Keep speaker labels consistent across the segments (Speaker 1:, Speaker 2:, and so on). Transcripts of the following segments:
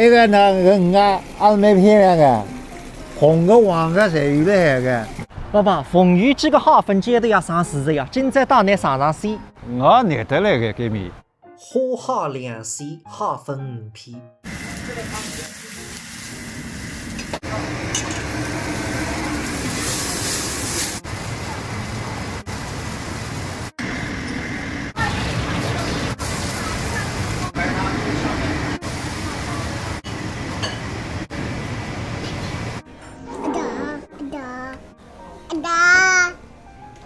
Speaker 1: 那个那个鱼啊，也是蛮漂亮的，红的、黄的侪有了海个。
Speaker 2: 爸爸，凤鱼几个虾粉煎的要上市的呀，今朝带你尝尝鲜。
Speaker 3: 我难得来个见面。
Speaker 2: 花蟹2鲜，虾粉5片。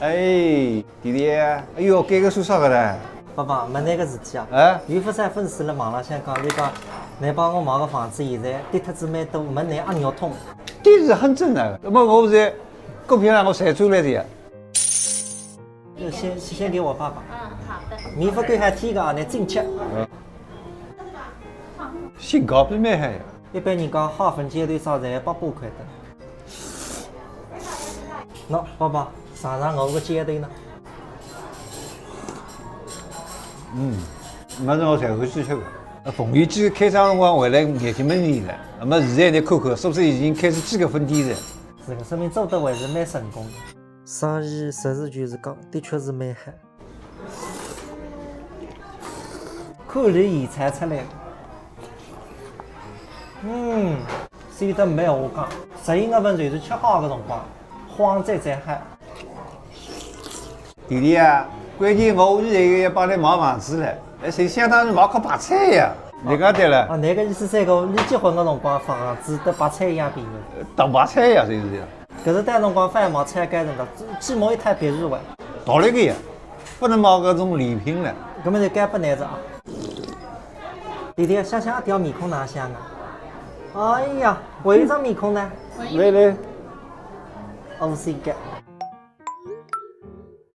Speaker 3: 哎，弟弟，哎呦，改个做啥个嘞？
Speaker 2: 爸爸，没那个事体啊。
Speaker 3: 啊，
Speaker 2: 岳父山粉丝辣网浪向讲，你讲，你帮我买个房子，现在跌脱子蛮多，没拿阿尿通。
Speaker 3: 这是很正的。那么我在股票上我才出来的呀。
Speaker 2: 先给我爸爸。好的。米粉干还天个，你真吃。
Speaker 3: 性价比蛮好呀。
Speaker 2: 一般人讲虾粉煎蛋烧才800块的。喏，爸爸，尝尝我个煎蛋呢。
Speaker 3: 没是我才会去吃的。凤鱼鸡开张辰光回来眼睛没腻了，那么现在你看看，是不是已经开始几个分店了？
Speaker 2: 这个说明做得还是蛮成功的。生意实事求是讲，的确是蛮好。看里现采出来的。鲜得没闲话讲。11月份就是吃虾个辰光，慌再嗨。
Speaker 3: 弟弟啊，关键我现在要帮你买房子了，就相当于买块白菜呀。你讲对了，
Speaker 2: 啊，那个意思是讲，你结婚个辰光房子跟白菜一样便宜。
Speaker 3: 大白菜呀，就是这样。
Speaker 2: 搿是单辰光反而买菜街人的，只买一摊别墅哇。
Speaker 3: 道理个呀，不能买搿种礼品了。
Speaker 2: 搿么就该不难着啊。弟弟，想想阿条面孔哪像啊？哎呀，还有一张面孔呢。
Speaker 3: 来来。
Speaker 2: OC 感。